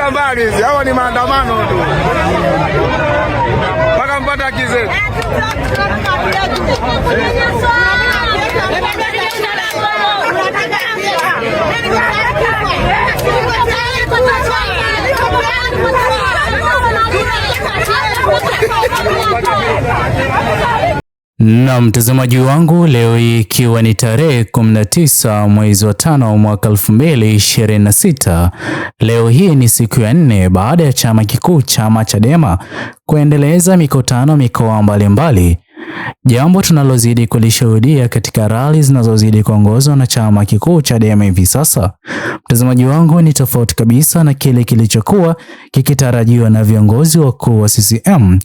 Zinaenda mbali hizi, hao ni maandamano tu mpaka mpata haki zetu. Na mtazamaji wangu, leo ikiwa ni tarehe 19 mwezi wa 5 mwaka 2026, leo hii ni siku ya 4 baada ya chama kikuu chama Chadema kuendeleza mikutano mikoa mbalimbali, jambo tunalozidi kulishuhudia katika rali zinazozidi kuongozwa na chama kikuu Chadema hivi sasa. Mtazamaji wangu, ni tofauti kabisa na kile kilichokuwa kikitarajiwa na viongozi wakuu wa CCM.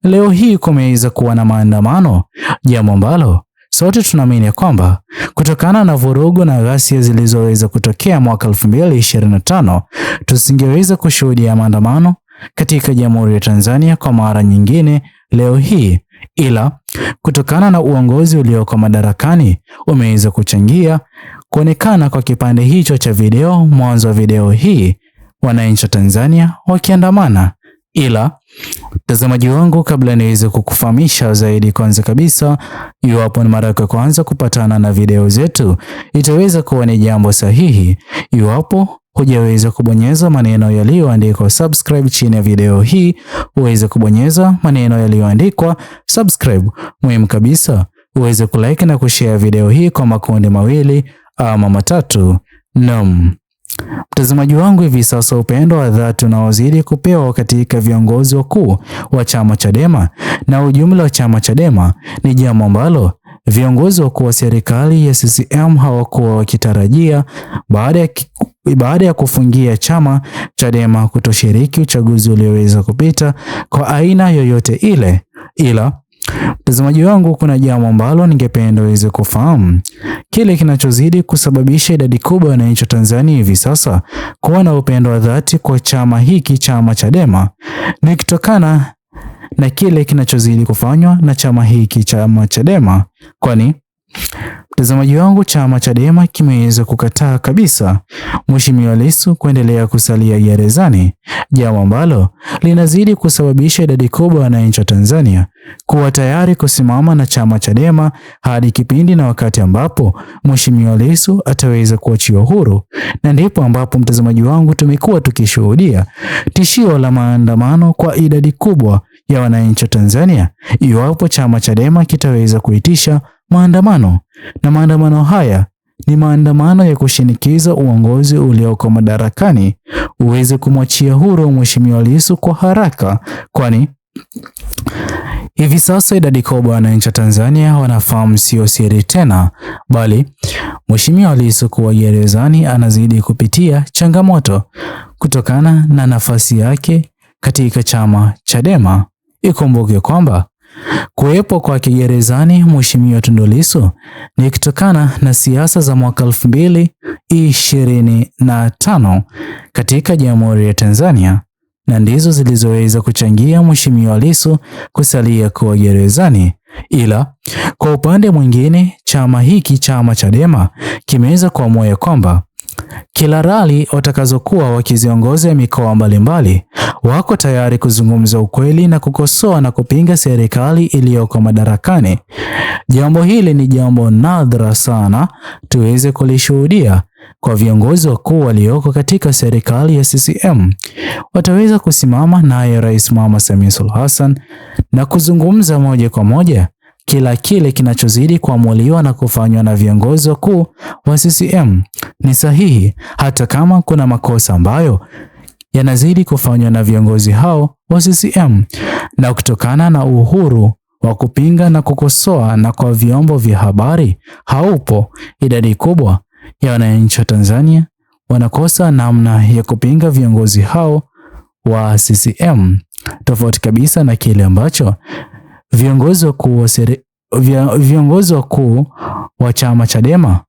Leo hii kumeweza kuwa na maandamano, jambo ambalo sote tunaamini kwamba kutokana na vurugu na ghasia zilizoweza kutokea mwaka 2025 tusingeweza kushuhudia maandamano katika Jamhuri ya Tanzania kwa mara nyingine leo hii, ila kutokana na uongozi ulioko madarakani umeweza kuchangia kuonekana kwa kipande hicho cha video. Mwanzo wa video hii wananchi wa Tanzania wakiandamana. Ila mtazamaji wangu, kabla niweze kukufahamisha zaidi, kwanza kabisa, iwapo ni mara yako ya kwanza kupatana na video zetu, itaweza kuwa ni jambo sahihi iwapo hujaweza kubonyeza maneno yaliyoandikwa subscribe chini ya video hii, uweze kubonyeza maneno yaliyoandikwa subscribe. Muhimu kabisa, uweze kulike na kushare video hii kwa makundi mawili ama matatu. Mtazamaji wangu, hivi sasa upendo wa dhati unaozidi kupewa katika viongozi wakuu wa chama Chadema na ujumla wa chama Chadema ni jambo ambalo viongozi wakuu wa serikali ya CCM hawakuwa wakitarajia baada ya kufungia chama Chadema kutoshiriki uchaguzi ulioweza kupita kwa aina yoyote ile. Ila mtazamaji wangu, kuna jambo ambalo ningependa uweze kufahamu. Kile kinachozidi kusababisha idadi kubwa ya wananchi wa Tanzania hivi sasa kuwa na upendo wa dhati kwa chama hiki chama Chadema ni kutokana na kile kinachozidi kufanywa na chama hiki chama Chadema, kwani mtazamaji wangu, chama Chadema kimeweza kukataa kabisa Mheshimiwa Lissu kuendelea kusalia gerezani, jambo ambalo linazidi kusababisha idadi kubwa ya wananchi wa Tanzania kuwa tayari kusimama na chama Chadema hadi kipindi na wakati ambapo Mheshimiwa Lissu ataweza kuachiwa huru. Na ndipo ambapo mtazamaji wangu, tumekuwa tukishuhudia tishio la maandamano kwa idadi kubwa ya wananchi wa Tanzania iwapo chama Chadema kitaweza kuitisha maandamano. Na maandamano haya ni maandamano ya kushinikiza uongozi ulioko madarakani uweze kumwachia huru Mheshimiwa Lissu kwa haraka, kwani hivi sasa idadi kubwa ya wananchi wa Tanzania wanafahamu, sio siri tena, bali Mheshimiwa Lissu kuwa gerezani anazidi kupitia changamoto kutokana na nafasi yake katika chama Chadema. Ikumbuke kwamba kuwepo kwa gerezani Mheshimiwa Tundu Lissu ni kutokana na siasa za mwaka 2025 katika Jamhuri ya Tanzania, na ndizo zilizoweza kuchangia Mheshimiwa Lissu kusalia kuwa gerezani. Ila kwa upande mwingine, chama hiki chama Chadema kimeweza kuamua kwamba kila rali watakazokuwa wakiziongoza mikoa mbalimbali wako tayari kuzungumza ukweli na kukosoa na kupinga serikali iliyoko madarakani. Jambo hili ni jambo nadra sana tuweze kulishuhudia kwa viongozi wakuu walioko katika serikali ya CCM. Wataweza kusimama naye Rais Mama Samia Suluhu Hassan na kuzungumza moja kwa moja kile kinachozidi kuamuliwa na kufanywa na viongozi wakuu wa CCM ni sahihi, hata kama kuna makosa ambayo yanazidi kufanywa na viongozi hao wa CCM. Na kutokana na uhuru wa kupinga na kukosoa na kwa vyombo vya habari haupo, idadi kubwa ya wananchi wa Tanzania wanakosa namna ya kupinga viongozi hao wa CCM, tofauti kabisa na kile ambacho viongozi wakuu wa chama Chadema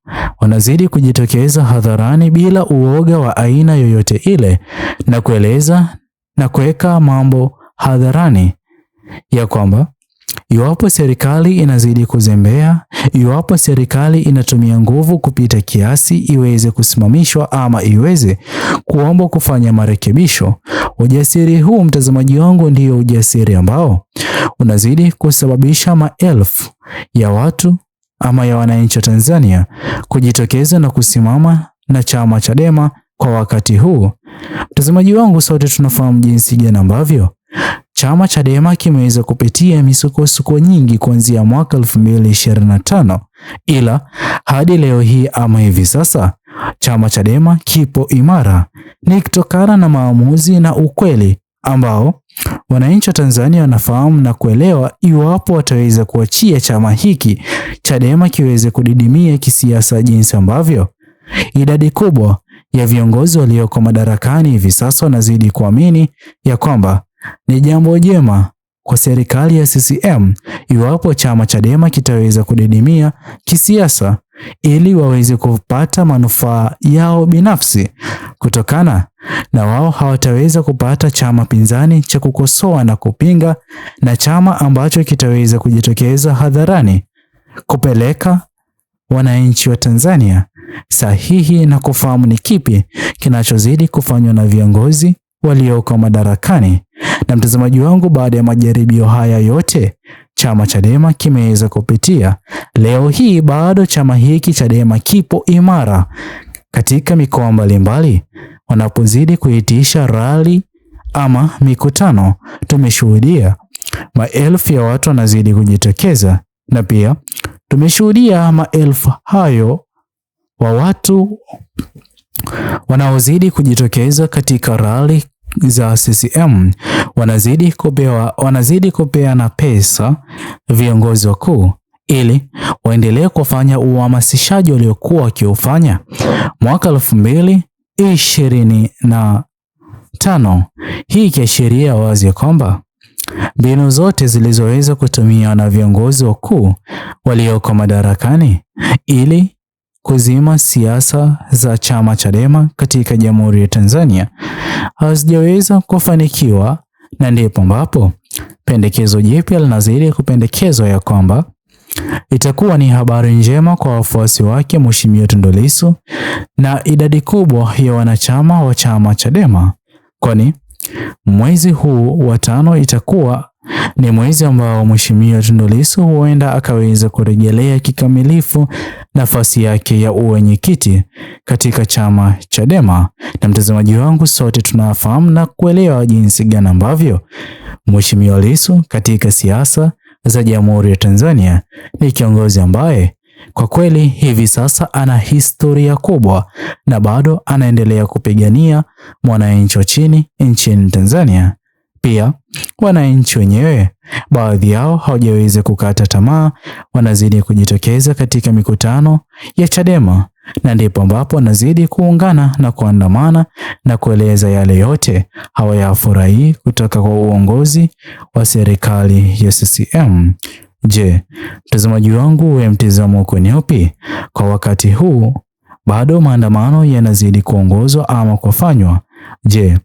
wanazidi kujitokeza hadharani bila uoga wa aina yoyote ile na kueleza na kuweka mambo hadharani ya kwamba Iwapo serikali inazidi kuzembea, iwapo serikali inatumia nguvu kupita kiasi iweze kusimamishwa ama iweze kuomba kufanya marekebisho, ujasiri huu, mtazamaji wangu, ndio ujasiri ambao unazidi kusababisha maelfu ya watu ama ya wananchi wa Tanzania kujitokeza na kusimama na chama Chadema kwa wakati huu. Mtazamaji wangu, sote tunafahamu jinsi gani ambavyo chama Chadema kimeweza kupitia misukosuko nyingi kuanzia mwaka 2025, ila hadi leo hii ama hivi sasa chama Chadema kipo imara. Ni kutokana na maamuzi na ukweli ambao wananchi wa Tanzania wanafahamu na kuelewa. Iwapo wataweza kuachia chama hiki Chadema kiweze kudidimia kisiasa, jinsi ambavyo idadi kubwa ya viongozi walioko madarakani hivi sasa wanazidi kuamini ya kwamba ni jambo jema kwa serikali ya CCM iwapo chama Chadema kitaweza kudidimia kisiasa, ili waweze kupata manufaa yao binafsi, kutokana na wao hawataweza kupata chama pinzani cha kukosoa na kupinga, na chama ambacho kitaweza kujitokeza hadharani kupeleka wananchi wa Tanzania sahihi na kufahamu ni kipi kinachozidi kufanywa na viongozi walioko madarakani. Na mtazamaji wangu, baada ya majaribio haya yote chama Chadema kimeweza kupitia, leo hii bado chama hiki Chadema kipo imara katika mikoa mbalimbali. Wanapozidi kuitisha rali ama mikutano, tumeshuhudia maelfu ya watu wanazidi kujitokeza, na pia tumeshuhudia maelfu hayo wa watu wanaozidi kujitokeza katika rali za CCM wanazidi kupeana pesa viongozi wakuu ili waendelee kufanya uhamasishaji waliokuwa wakiufanya mwaka 2025. Hii ikiashiria wazi kwamba mbinu zote zilizoweza kutumiwa na viongozi wakuu walioko madarakani ili kuzima siasa za chama Chadema katika Jamhuri ya Tanzania hazijaweza kufanikiwa, na ndipo ambapo pendekezo jipya linazidi kupendekezwa ya kwamba itakuwa ni habari njema kwa wafuasi wake Mheshimiwa Tundu Lissu na idadi kubwa ya wanachama wa chama Chadema, kwani mwezi huu wa 5 itakuwa ni mwezi ambao Mheshimiwa Tundu Lissu huenda akaweza kurejelea kikamilifu nafasi yake ya uwenyekiti katika chama Chadema. Na mtazamaji wangu, sote tunafahamu na kuelewa jinsi gani ambavyo Mheshimiwa Lissu katika siasa za Jamhuri ya Tanzania ni kiongozi ambaye kwa kweli hivi sasa ana historia kubwa na bado anaendelea kupigania mwananchi wa chini nchini Tanzania. Pia wananchi wenyewe, baadhi yao hawajaweza kukata tamaa, wanazidi kujitokeza katika mikutano ya Chadema, na ndipo ambapo wanazidi kuungana na kuandamana na kueleza yale yote hawayafurahii kutoka kwa uongozi wa serikali ya CCM. Je, mtazamaji wangu, wewe mtazamo wako ni upi? Kwa wakati huu bado maandamano yanazidi kuongozwa ama kufanywa. Je,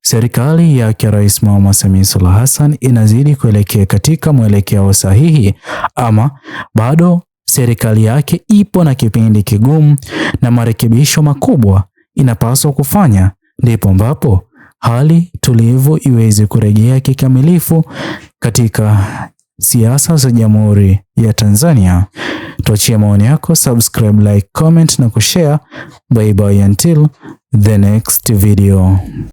serikali ya Rais Mama Samia Suluhu Hassan inazidi kuelekea katika mwelekeo sahihi, ama bado serikali yake ipo na kipindi kigumu na marekebisho makubwa inapaswa kufanya, ndipo ambapo hali tulivu iweze kurejea kikamilifu katika siasa za Jamhuri ya Tanzania? Tuachie maoni yako, subscribe, like, comment na kushare. Bye bye until the next video.